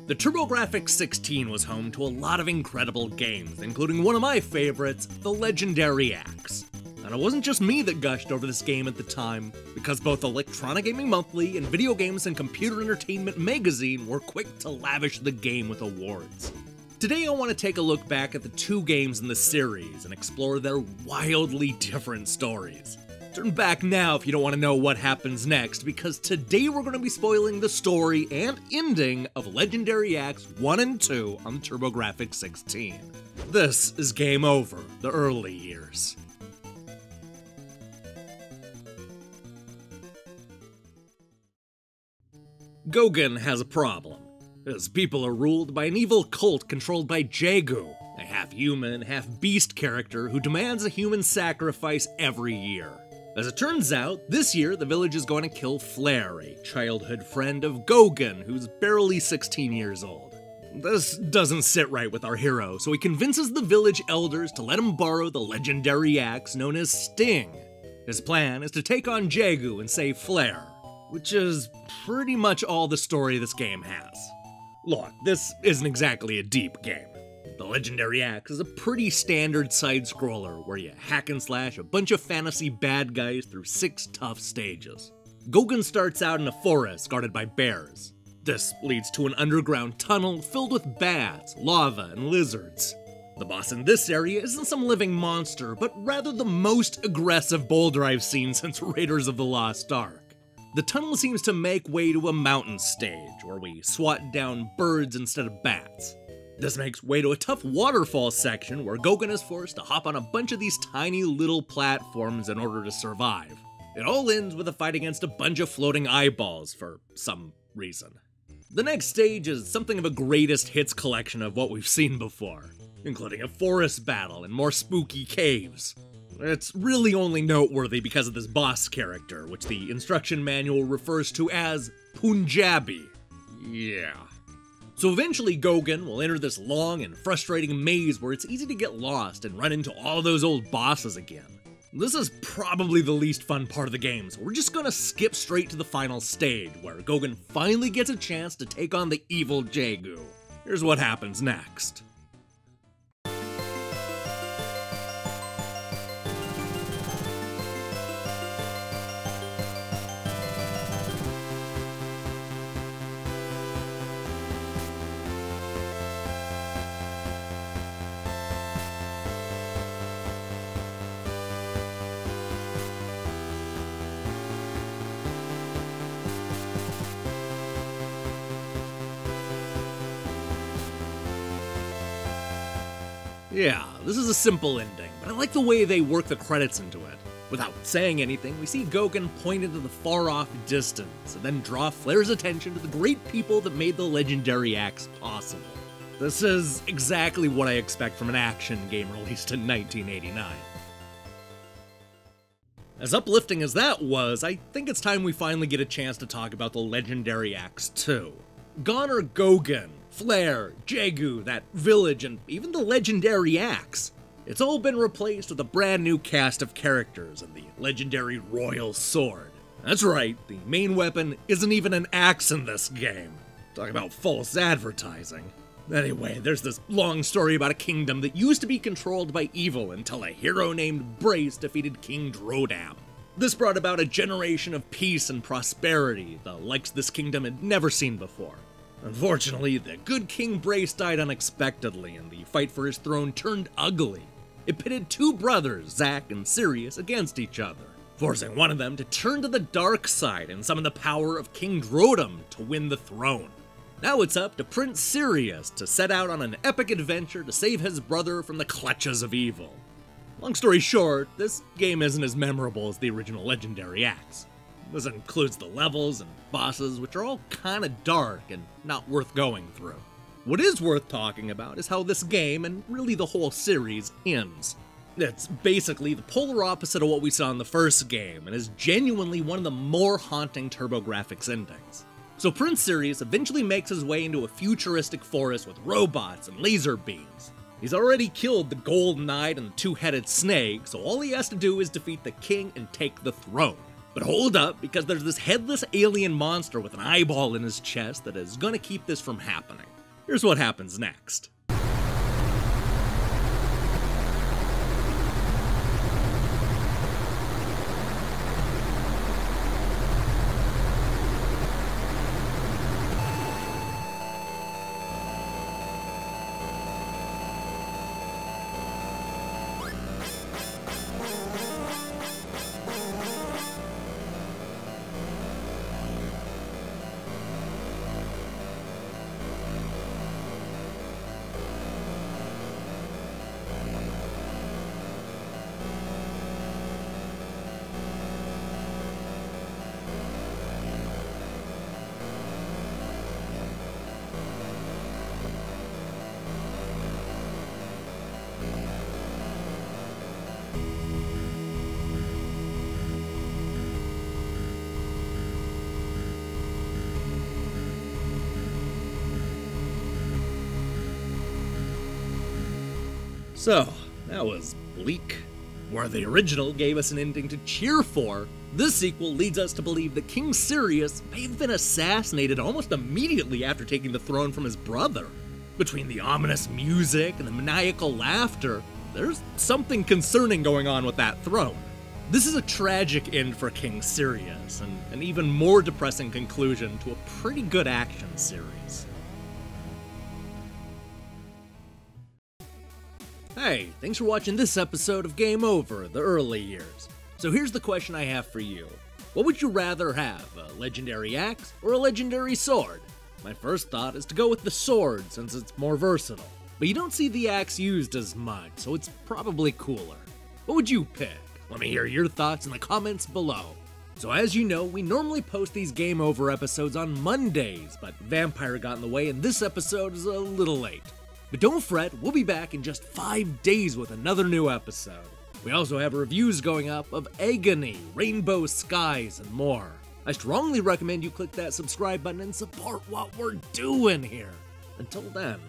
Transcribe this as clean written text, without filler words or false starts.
The TurboGrafx-16 was home to a lot of incredible games, including one of my favorites, the legendary Axe. And it wasn't just me that gushed over this game at the time, because both Electronic Gaming Monthly and Video Games and Computer Entertainment Magazine were quick to lavish the game with awards. Today I want to take a look back at the two games in the series and explore their wildly different stories. Turn back now if you don't want to know what happens next, because today we're going to be spoiling the story and ending of Legendary Axe 1 and 2 on the TurboGrafx-16. This is Game Over, the early years. Gauguin has a problem. His people are ruled by an evil cult controlled by Jagu, a half-human, half-beast character who demands a human sacrifice every year. As it turns out, this year the village is going to kill Flair, a childhood friend of Gauguin who's barely 16 years old. This doesn't sit right with our hero, so he convinces the village elders to let him borrow the legendary axe known as Sting. His plan is to take on Jagu and save Flair, which is pretty much all the story this game has. Look, this isn't exactly a deep game. The Legendary Axe is a pretty standard side-scroller where you hack and slash a bunch of fantasy bad guys through 6 tough stages. Gauguin starts out in a forest guarded by bears. This leads to an underground tunnel filled with bats, lava, and lizards. The boss in this area isn't some living monster, but rather the most aggressive boulder I've seen since Raiders of the Lost Ark. The tunnel seems to make way to a mountain stage, where we swat down birds instead of bats. This makes way to a tough waterfall section where Gauguin is forced to hop on a bunch of these tiny little platforms in order to survive. It all ends with a fight against a bunch of floating eyeballs for some reason. The next stage is something of a greatest hits collection of what we've seen before, including a forest battle and more spooky caves. It's really only noteworthy because of this boss character, which the instruction manual refers to as Punjabi. Yeah. So eventually Gauguin will enter this long and frustrating maze where it's easy to get lost and run into all those old bosses again. This is probably the least fun part of the game, so we're just gonna skip straight to the final stage, where Gauguin finally gets a chance to take on the evil Jagu. Here's what happens next. Yeah, this is a simple ending, but I like the way they work the credits into it. Without saying anything, we see Gauguin point into the far-off distance, and then draw Flair's attention to the great people that made the legendary axe possible. This is exactly what I expect from an action game released in 1989. As uplifting as that was, I think it's time we finally get a chance to talk about the Legendary Axe 2. Gone are Gauguin, Flair, Jagu, that village, and even the legendary axe. It's all been replaced with a brand new cast of characters and the legendary royal sword. That's right, the main weapon isn't even an axe in this game. Talk about false advertising. Anyway, there's this long story about a kingdom that used to be controlled by evil until a hero named Brace defeated King Drodam. This brought about a generation of peace and prosperity, the likes this kingdom had never seen before. Unfortunately, the good King Brace died unexpectedly, and the fight for his throne turned ugly. It pitted two brothers, Zack and Sirius, against each other, forcing one of them to turn to the dark side and summon the power of King Drodam to win the throne. Now it's up to Prince Sirius to set out on an epic adventure to save his brother from the clutches of evil. Long story short, this game isn't as memorable as the original Legendary Axe. This includes the levels and bosses, which are all kinda dark and not worth going through. What is worth talking about is how this game, and really the whole series, ends. It's basically the polar opposite of what we saw in the first game, and is genuinely one of the more haunting TurboGrafx endings. So Prince Sirius eventually makes his way into a futuristic forest with robots and laser beams. He's already killed the Gold Knight and the two-headed snake, so all he has to do is defeat the king and take the throne. But hold up, because there's this headless alien monster with an eyeball in his chest that is gonna keep this from happening. Here's what happens next. So, that was bleak. Where the original gave us an ending to cheer for, this sequel leads us to believe that King Sirius may have been assassinated almost immediately after taking the throne from his brother. Between the ominous music and the maniacal laughter, there's something concerning going on with that throne. This is a tragic end for King Sirius, and an even more depressing conclusion to a pretty good action series. Hey, thanks for watching this episode of Game Over, the early years. So here's the question I have for you. What would you rather have, a legendary axe or a legendary sword? My first thought is to go with the sword since it's more versatile. But you don't see the axe used as much, so it's probably cooler. What would you pick? Let me hear your thoughts in the comments below. So as you know, we normally post these Game Over episodes on Mondays, but Vampire got in the way and this episode is a little late. But don't fret, we'll be back in just 5 days with another new episode. We also have reviews going up of Agony, Rainbow Skies, and more. I strongly recommend you click that subscribe button and support what we're doing here. Until then,